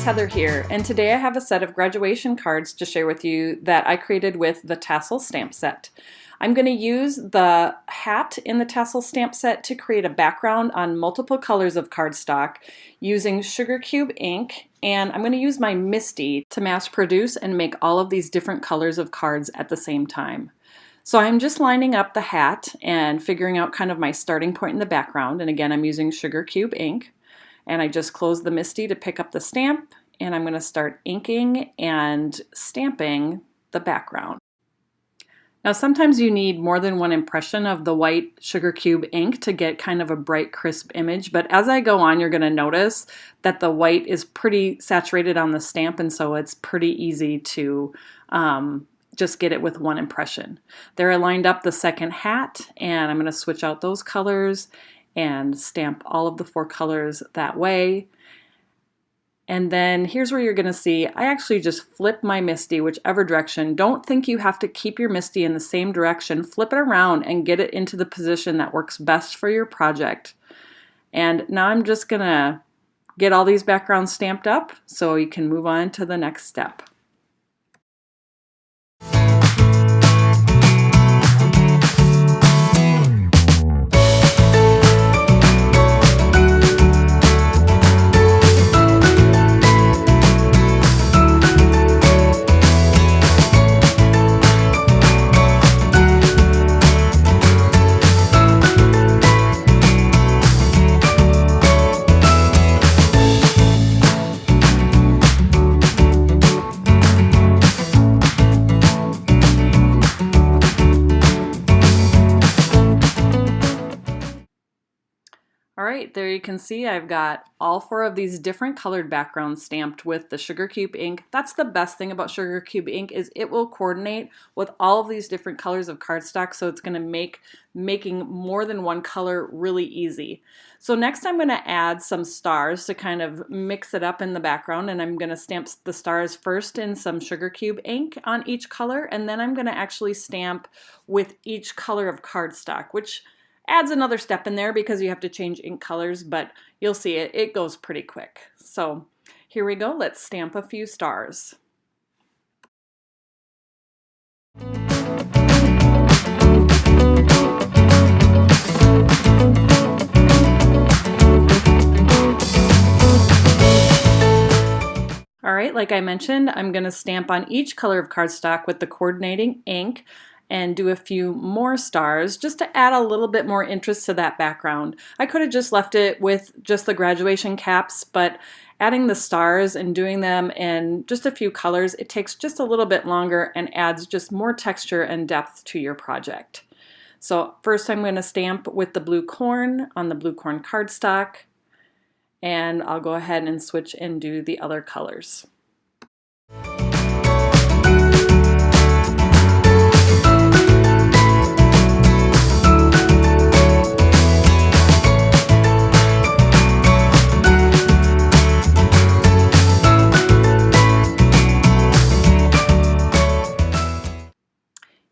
Heather here, and today I have a set of graduation cards to share with you that I created with the tassel stamp set. I'm going to use the hat in the tassel stamp set to create a background on multiple colors of cardstock using sugar cube ink, and I'm going to use my MISTI to mass produce and make all of these different colors of cards at the same time. So I'm just lining up the hat and figuring out kind of my starting point in the background, and again I'm using sugar cube ink. And I just closed the MISTI to pick up the stamp, and I'm going to start inking and stamping the background. Now sometimes you need more than one impression of the white sugar cube ink to get kind of a bright, crisp image, but as I go on you're going to notice that the white is pretty saturated on the stamp, and so it's pretty easy to just get it with one impression. There I lined up the second hat, and I'm going to switch out those colors and stamp all of the 4 colors that way. And then here's where you're going to see I actually just flip my MISTI whichever direction. Don't think you have to keep your MISTI in the same direction. Flip it around and get it into the position that works best for your project. And now I'm just going to get all these backgrounds stamped up so you can move on to the next step. Alright, there you can see I've got all 4 of these different colored backgrounds stamped with the sugar cube ink. That's the best thing about sugar cube ink, is it will coordinate with all of these different colors of cardstock, so it's going to make making more than one color really easy. So next I'm going to add some stars to kind of mix it up in the background, and I'm going to stamp the stars first in some sugar cube ink on each color, and then I'm going to actually stamp with each color of cardstock, which adds another step in there because you have to change ink colors, but you'll see it goes pretty quick. So here we go, let's stamp a few stars. Alright, like I mentioned, I'm going to stamp on each color of cardstock with the coordinating ink and do a few more stars just to add a little bit more interest to that background. I could have just left it with just the graduation caps, but adding the stars and doing them in just a few colors, it takes just a little bit longer and adds just more texture and depth to your project. So first I'm going to stamp with the blue corn on the blue corn cardstock, and I'll go ahead and switch and do the other colors.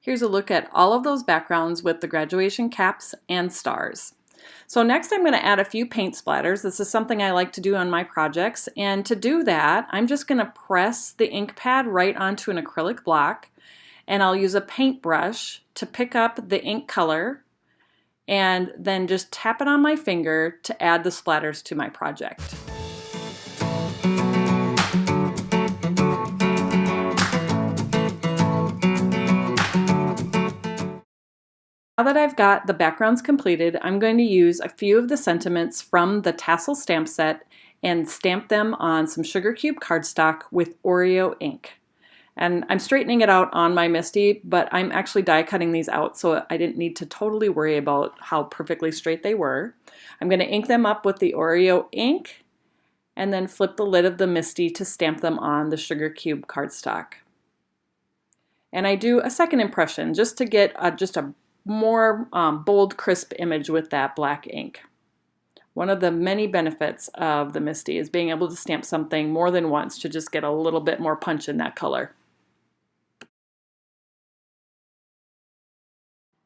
Here's a look at all of those backgrounds with the graduation caps and stars. So next I'm going to add a few paint splatters. This is something I like to do on my projects, and to do that I'm just going to press the ink pad right onto an acrylic block, and I'll use a paintbrush to pick up the ink color and then just tap it on my finger to add the splatters to my project. Now that I've got the backgrounds completed, I'm going to use a few of the sentiments from the tassel stamp set and stamp them on some sugar cube cardstock with Oreo ink. And I'm straightening it out on my MISTI, but I'm actually die cutting these out, so I didn't need to totally worry about how perfectly straight they were. I'm going to ink them up with the Oreo ink and then flip the lid of the MISTI to stamp them on the sugar cube cardstock. And I do a second impression just to get just a more bold, crisp image with that black ink. One of the many benefits of the MISTI is being able to stamp something more than once to just get a little bit more punch in that color.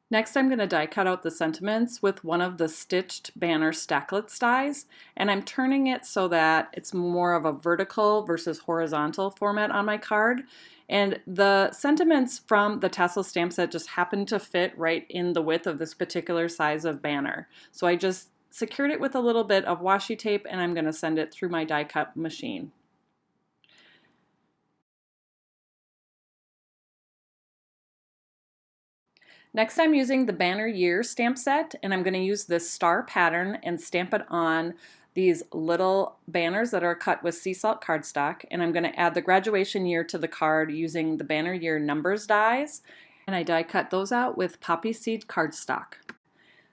Next, I'm going to die cut out the sentiments with one of the stitched banner stacklets dies, and I'm turning it so that it's more of a vertical versus horizontal format on my card. And the sentiments from the tassel stamp set just happen to fit right in the width of this particular size of banner. So I just secured it with a little bit of washi tape, and I'm going to send it through my die cut machine. Next, I'm using the banner year stamp set, and I'm going to use this star pattern and stamp it on these little banners that are cut with sea salt cardstock, and I'm going to add the graduation year to the card using the banner year numbers dies, and I die cut those out with poppy seed cardstock.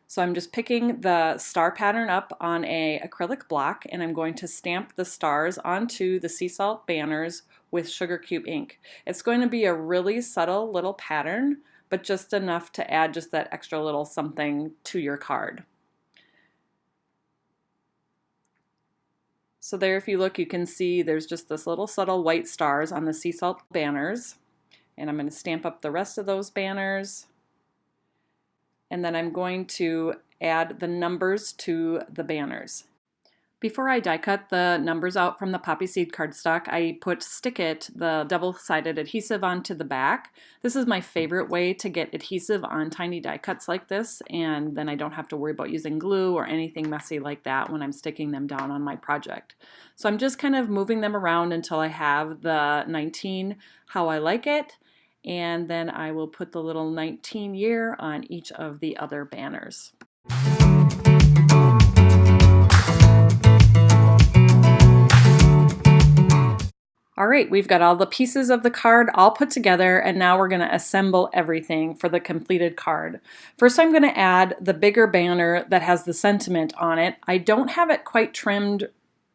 So I'm just picking the star pattern up on a acrylic block, and I'm going to stamp the stars onto the sea salt banners with sugar cube ink. It's going to be a really subtle little pattern, but just enough to add just that extra little something to your card. So there, if you look, you can see there's just this little subtle white stars on the sea salt banners. And I'm going to stamp up the rest of those banners. And then I'm going to add the numbers to the banners. Before I die cut the numbers out from the poppy seed cardstock, I put Stick It, the double-sided adhesive, onto the back. This is my favorite way to get adhesive on tiny die cuts like this, and then I don't have to worry about using glue or anything messy like that when I'm sticking them down on my project. So I'm just kind of moving them around until I have the 19 how I like it, and then I will put the little 19 year on each of the other banners. All right, we've got all the pieces of the card all put together, and now we're going to assemble everything for the completed card. First, I'm going to add the bigger banner that has the sentiment on it. I don't have it quite trimmed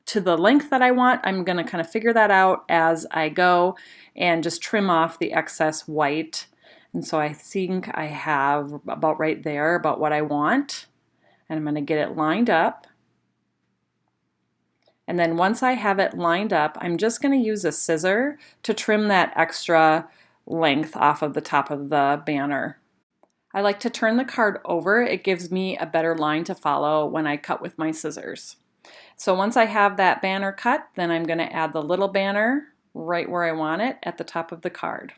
to the length that I want. I'm going to kind of figure that out as I go and just trim off the excess white. And so I think I have about right there, about what I want. And I'm going to get it lined up. And then once I have it lined up, I'm just going to use a scissor to trim that extra length off of the top of the banner. I like to turn the card over. It gives me a better line to follow when I cut with my scissors. So once I have that banner cut, then I'm going to add the little banner right where I want it at the top of the card.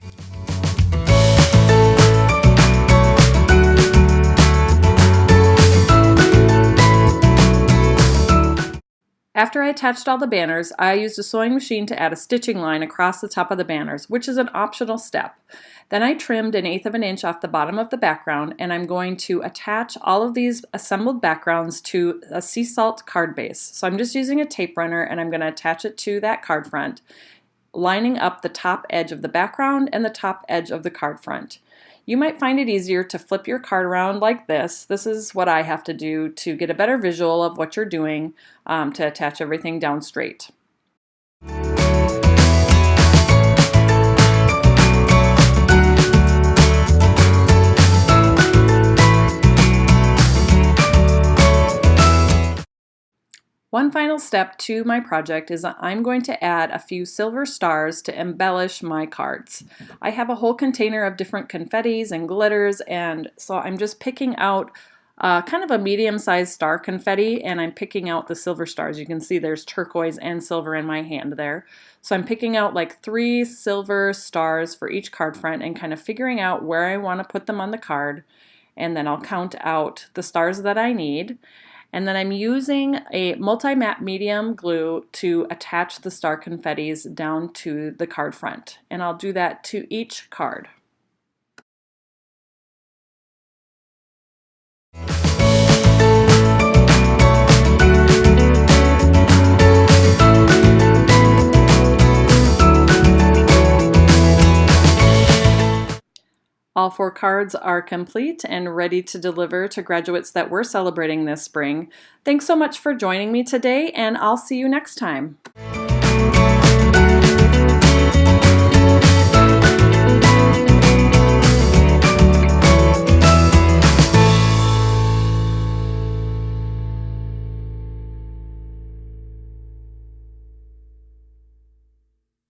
After I attached all the banners, I used a sewing machine to add a stitching line across the top of the banners, which is an optional step. Then I trimmed 1/8 of an inch off the bottom of the background, and I'm going to attach all of these assembled backgrounds to a sea salt card base. So I'm just using a tape runner, and I'm going to attach it to that card front, lining up the top edge of the background and the top edge of the card front. You might find it easier to flip your card around like this. This is what I have to do to get a better visual of what you're doing to attach everything down straight. One final step to my project is that I'm going to add a few silver stars to embellish my cards. I have a whole container of different confettis and glitters, and so I'm just picking out kind of a medium-sized star confetti, and I'm picking out the silver stars. You can see there's turquoise and silver in my hand there. So I'm picking out like 3 silver stars for each card front and kind of figuring out where I want to put them on the card, and then I'll count out the stars that I need. And then I'm using a multi-matte medium glue to attach the star confettis down to the card front. And I'll do that to each card. All 4 cards are complete and ready to deliver to graduates that we're celebrating this spring. Thanks so much for joining me today, and I'll see you next time.